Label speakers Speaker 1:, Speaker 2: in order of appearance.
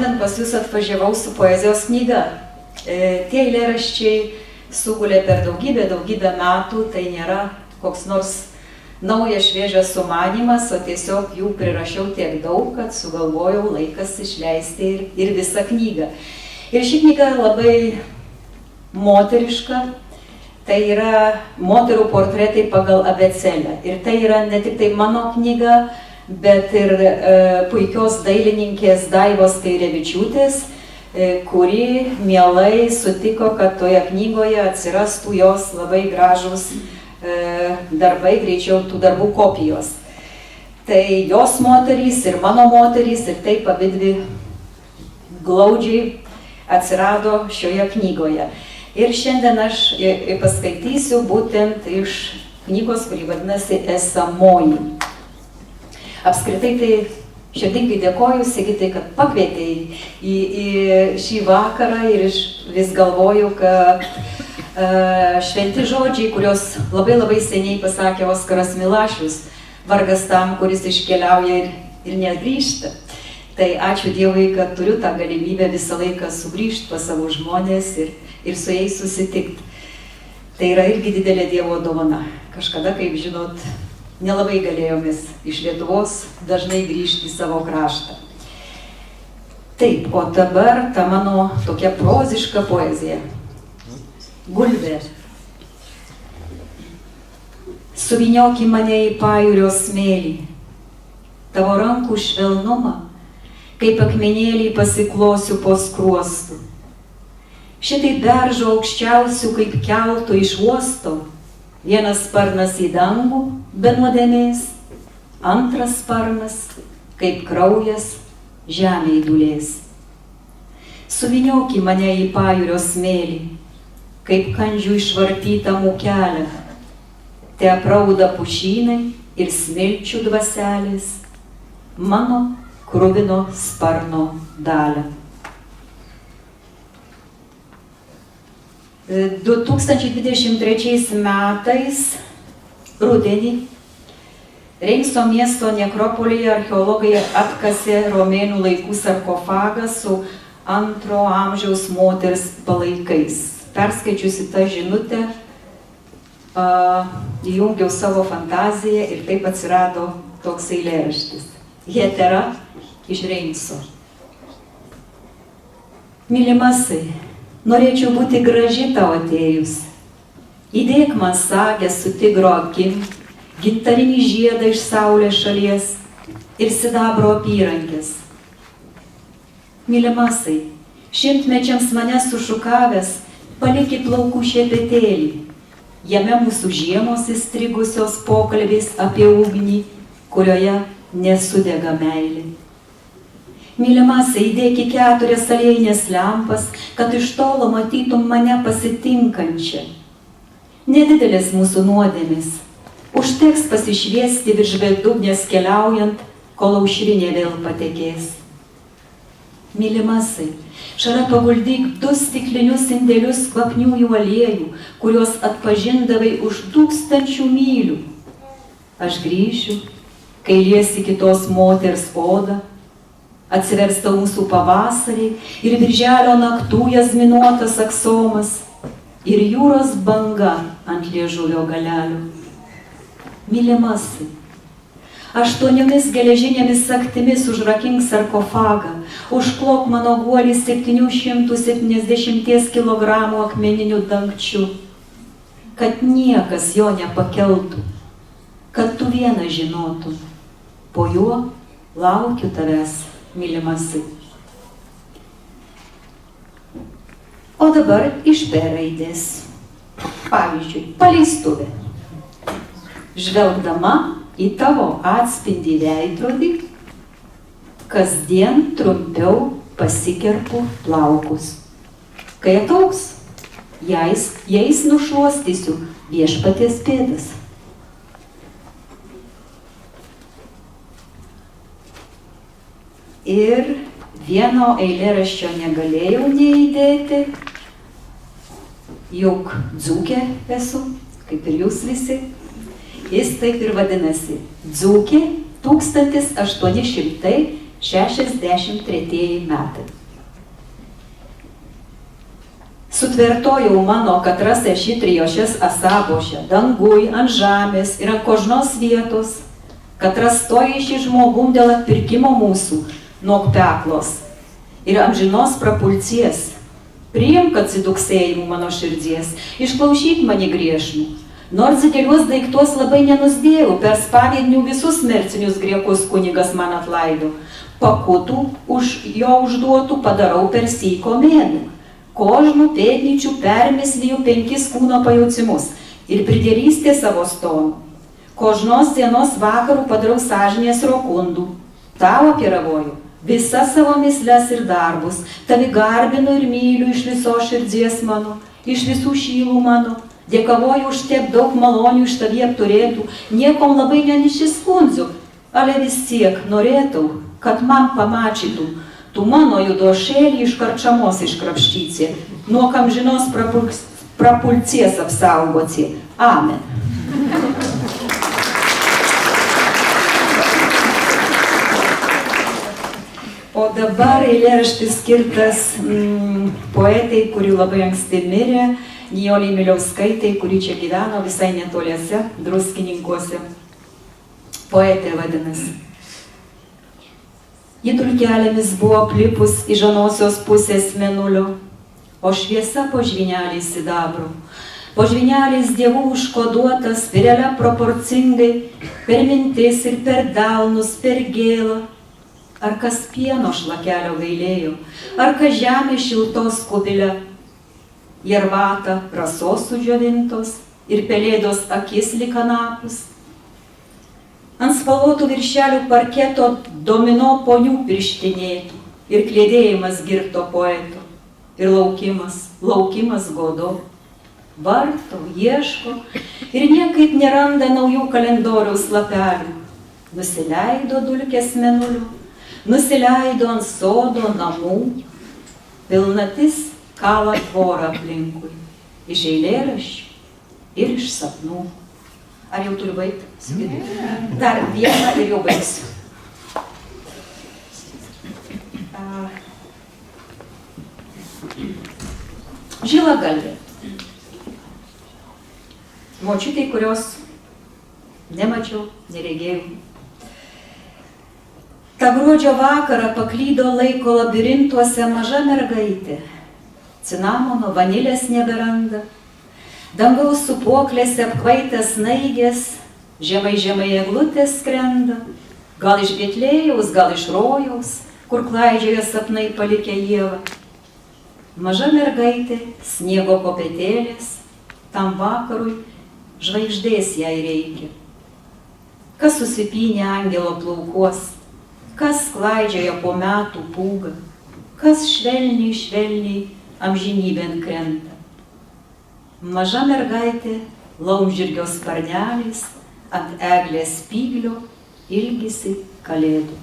Speaker 1: šiandien pas jūs atvažiavau su poezijos knyga. Tie eilėraščiai sugulė per daugybę metų, tai nėra koks nors naujas šviežias sumanymas, o tiesiog jų prirašiau tiek daug, kad sugalvojau laikas išleisti ir visą knygą. Ir ši knyga labai moteriška, tai yra moterų portretai pagal abėcėlę. Ir tai yra ne tik tai mano knyga, bet ir puikios dailininkės Daivos Kairevičiūtės, kuri mielai sutiko, kad toje knygoje atsirastų jos labai gražus darbai, greičiau tų darbų kopijos. Tai jos moterys ir mano moterys ir taip abidvi glaudžiai atsirado šioje knygoje. Ir šiandien aš paskaitysiu būtent iš knygos, kuri vadinasi Esamoji. Apskritai tai širdingai dėkoju Sigitai, kad pakvietei į šį vakarą ir vis galvoju, kad šventi žodžiai, kurios labai seniai pasakė Oskaras Milašius, vargas tam, kuris iškeliauja ir negrįžta. Tai ačiū Dievui, kad turiu tą galimybę visą laiką sugrįžti pas savo žmonės ir su jais susitikti. Tai yra irgi didelė Dievo dovana. Kažkada, kaip žinot, nelabai galėjomės iš Lietuvos dažnai grįžti į savo kraštą. Taip, o dabar ta mano tokia proziška poezija. Gulbė. Suvynioki mane į pajūrio smėlį, tavo rankų švelnumą, kaip akmenėlį pasiklosiu po skruostu. Šitai beržo aukščiausių kaip keltų iš uosto, vienas sparnas į dangų be nuodėmės, antras sparnas kaip kraujas žemėj dūlės. Suvynioki mane į pajūrio smėlį, kaip kandžių išvartytą mūkelę, te aprauda pušynai ir smilčių dvaselės, mano kruvino sparno dalę. 2023 metais rudenį Reimso miesto nekropolyje archeologai atkasė romėnų laikų sarkofagą su 2 amžiaus moters palaikais. Perskaičiusi tą žinutę, įjungiau savo fantaziją ir taip atsirado toks eilėraštis. Hetera iš Reimso. Mylimasai, norėčiau būti graži tau atėjus. Įdėk man sagę su tigro akim, gintarinį žiedą iš saulės šalies ir sidabro apyrankės. Mylimasai, šimtmečiams mane sušukavęs, paliki plaukų šepetėlį. Jame mūsų žiemos įstrigusios pokalbės apie ugnį, kurioje nesudega meilė. Mylimasai, įdėk į 4 aliejinės lempas, kad iš tolo matytum mane pasitinkančią. Nedidelės mūsų nuodėmės. Užteks pasišviesti virš bedugnės keliaujant, kol aušrinė vėl patekės. Mylimasai, šalia paguldyk 2 stiklinius indelius kvapniųjų aliejų, kuriuos atpažindavai už 1000 mylių. Aš grįšiu, kai liesi kitos moters odą, atsiversta mūsų pavasarį ir birželio naktų jazminuotas aksomas ir jūros banga ant liežuvio galelių. Mylimasai, 8 geležinėmis sagtimis užrakink sarkofagą, užklok mano guolį 770 kilogramų akmeniniu dangčiu, kad niekas jo nepakeltų, kad tu vieną žinotum, po juo laukiu tavęs, mylimasai. O dabar iš P raidės. Pavyzdžiui, paleistuvė. Žvelgdama į tavo atspindį veidrodį, kasdien trumpiau pasikerpu plaukus. Kai ataugs, jais nušluostysiu viešpaties pėdas. Ir vieno eilėraščio negalėjau neįdėti, juk dzūkė esu, kaip ir jūs visi. Jis taip ir vadinasi. Dzūkė 1893 63 metai. Sutvertojau mano, kad rasa šitrijošės asabošė, danguj, ant žemės ir ant kožnos vietos, kad rastoji šį žmogum dėl atpirkimo mūsų nuo peklos ir amžinos prapulcies. Priimk atsiduksėjimų mano širdies, išklausyk mane griežnų. Nors dideliuos daiktuos labai nenusdėjau, per spaviednių visus mercinius griekus kunigas man atlaido. Pakutų už jo užduotų padarau per syko mėnų. Kožnų pėdnyčių permisliju 5 kūno pajaucimus ir pridėlystė savo stonų. Kožnos dienos vakarų padarau sąžinės rokundų. Tau apiravoju visas savo misles ir darbus, tavi garbinu ir myliu iš viso širdies mano, iš visų šylų mano. Dėkavoju už tiek daug malonių iš tavie apturėtų, niekom labai nenišiskundziu, ale vis tiek norėtų, kad man pamačytų, tu mano judošėlį iš karčamos iškrapštyci, nuo amžinos prapulcies apsaugoci. Amen. O dabar eilėraštis skirtas poetai, kuri labai anksti mirė, Nijolei Miliauskaitai, kuri čia gyveno visai netoliese, Druskininkuose. Poetė vadinasi. Ji dulkelėmis buvo aplipus į žanosios pusės mėnulio, o šviesa po žvyneliais sidabro. Po žvyneliais dievų užkoduotas, virelia proporcingai, per mintis ir per delnus, per gėlą. Ar kas pieno šlakelio gailėjo, ar kas žemė šiltos kubilė. Jervata rasos sudžiovintos ir pelėdos akis lyg kanapus. Ant spalvotų viršelių parketo domino ponių pirštinėtų ir klėdėjimas girto poeto. Ir laukimas godo. Varto, ieško ir niekaip neranda naujų kalendoriaus lapelių. Nusileido dulkės mėnuliu, nusileido ant sodo namų. Pilnatis kala tvorą aplinkui, iš eilėraščių ir iš sapnų. Ar jau turiu baigti? Dar vieną ir jau baigsiu. Žilagalvė. Močiutei, kurios nemačiau, neregėjau. Ta gruodžio vakarą paklydo laiko labirintuose maža mergaitė. Cinamono, vanilės neberanda. Dangaus supuoklėse apkvaitęs snaigės, žemai eglutės skrenda. Gal iš Betlėjaus, gal iš Rojaus, kur klaidžioja sapnai palikę Ievą. Maža mergaitė, sniego kopėtėlės, tam vakarui žvaigždės jai reikia. Kas susipynė angelo plaukuos, kas klaidžioja po metų pūgą, kas švelniai amžinybėn krenta. Maža mergaitė laumžirgio sparneliais ant eglės spyglio ilgisi kalėdų.